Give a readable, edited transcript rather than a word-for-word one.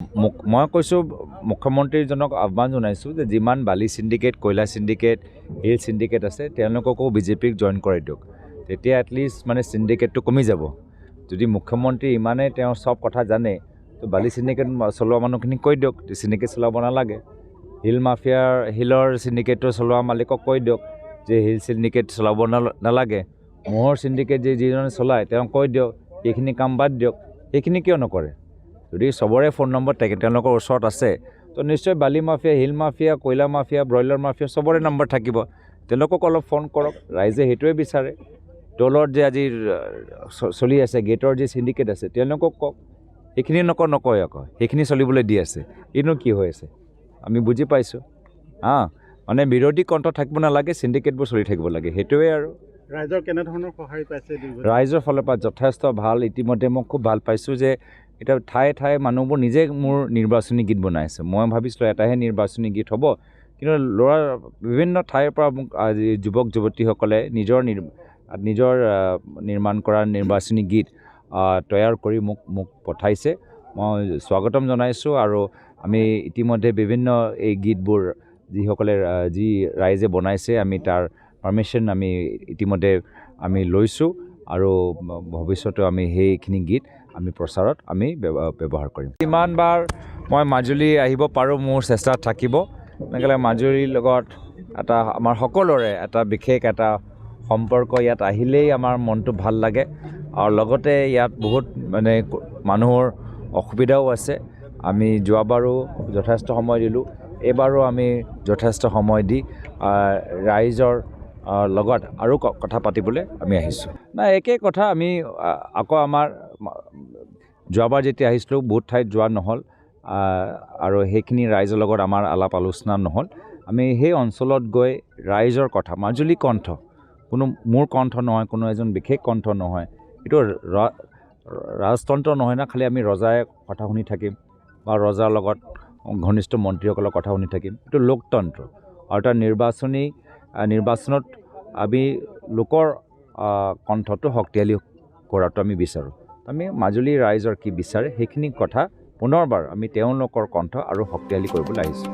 মই কৈছোঁ মুখ্যমন্ত্ৰীজনক আহ্বান জনাইছোঁ যে যিমান বালি চিণ্ডিকেট, কয়লা চিণ্ডিকেট, হিল চিণ্ডিকেট আছে তেওঁলোককো বিজেপিক জইন কৰাই দিয়ক। তেতিয়া এটলিষ্ট মানে চিণ্ডিকেটটো কমি যাব। যদি মুখ্যমন্ত্ৰী ইমানেই তেওঁ চব কথা জানে তো বালি চিণ্ডিকেট চলোৱা মানুহখিনিক কৈ দিয়ক চিণ্ডিকেট চলাব নালাগে। হিলৰ চিণ্ডিকেটটো চলোৱা মালিকক কৈ দিয়ক যে হিল চিণ্ডিকেট চলাব নালাগে। মহৰ চিণ্ডিকেট যিজনে চলায় তেওঁক কৈ দিয়ক এইখিনি কাম বাদ দিয়ক। সেইখিনি কিয় নকৰে? যদি চবৰে ফোন নম্বৰ তেওঁলোকৰ ওচৰত আছে তো নিশ্চয় বালি মাফিয়া, হিল মাফিয়া, কয়লা মাফিয়া, ব্ৰইলাৰ মাফিয়া চবৰে নম্বৰ থাকিব। তেওঁলোকক অলপ ফোন কৰক। ৰাইজে সেইটোৱে বিচাৰে। টলত যে আজি চলি আছে, গেটৰ যে চিণ্ডিকেট আছে তেওঁলোকক কওক। সেইখিনি নকয় আকৌ, সেইখিনি চলিবলৈ দি আছে। এইনো কি হৈ আছে আমি বুজি পাইছোঁ। মানে বিৰোধী কণ্ঠ থাকিব নালাগে, চিণ্ডিকেটবোৰ চলি থাকিব লাগে, সেইটোৱে আৰু। ৰাইজৰ কেনেধৰণৰ সঁহাৰি পাইছে? ৰাইজৰ ফালৰ পৰা যথেষ্ট ভাল। ইতিমধ্যে মই খুব ভাল পাইছোঁ যে এতিয়া ঠায়ে ঠায়ে মানুহবোৰ নিজে মোৰ নিৰ্বাচনী গীত বনাই আছে। মই ভাবিছিলোঁ এটাহে নিৰ্বাচনী গীত হ'ব, কিন্তু বিভিন্ন ঠাইৰ পৰা মোক আজি যুৱক যুৱতীসকলে নিজৰ নিৰ্মাণ কৰা নিৰ্বাচনী গীত তৈয়াৰ কৰি মোক পঠাইছে। মই স্বাগতম জনাইছোঁ। আৰু আমি ইতিমধ্যে বিভিন্ন এই গীতবোৰ যি ৰাইজে বনাইছে আমি তাৰ পাৰ্মিশ্যন আমি ইতিমধ্যে লৈছোঁ আৰু ভৱিষ্যতেও আমি সেইখিনি গীত আমি প্ৰচাৰত আমি ব্যৱহাৰ কৰিম। যিমানবাৰ মই মাজুলী আহিব পাৰোঁ মোৰ চেষ্টা থাকিব। এনেকৈ মাজুলীৰ লগত আমাৰ সকলোৰে এটা বিশেষ এটা সম্পৰ্ক। ইয়াত আহিলেই আমাৰ মনটো ভাল লাগে আৰু লগতে ইয়াত বহুত মানে মানুহৰ অসুবিধাও আছে। আমি যোৱাবাৰো যথেষ্ট সময় দিলোঁ, এইবাৰো আমি যথেষ্ট সময় দি ৰাইজৰ লগত আৰু কথা পাতিবলৈ আমি আহিছোঁ। একেই কথা। আমি আকৌ আমাৰ যোৱাবাৰ যেতিয়া আহিছিলোঁ বহুত ঠাইত যোৱা নহ'ল আৰু সেইখিনি ৰাইজৰ লগত আমাৰ আলাপ আলোচনা নহ'ল। আমি সেই অঞ্চলত গৈ ৰাইজৰ কথা, মাজুলী কণ্ঠ, কোনো মোৰ কণ্ঠ নহয়, কোনো এজন বিশেষ কণ্ঠ নহয়। এইটো ৰাজতন্ত্ৰ নহয় না, খালি আমি ৰজাই কথা শুনি থাকিম বা ৰজাৰ লগত ঘনিষ্ঠ মন্ত্ৰীসকলৰ কথা শুনি থাকিম। এইটো লোকতন্ত্ৰ আৰু এটা নিৰ্বাচনত আমি লোকৰ কণ্ঠটো শক্তিশালী কৰাটো আমি বিচাৰোঁ। আমি মাজুলী ৰাইজৰ কি বিচাৰে সেইখিনি কথা পুনৰবাৰ আমি তেওঁলোকৰ কণ্ঠ আৰু শক্তিশালী কৰিবলৈ আহিছোঁ।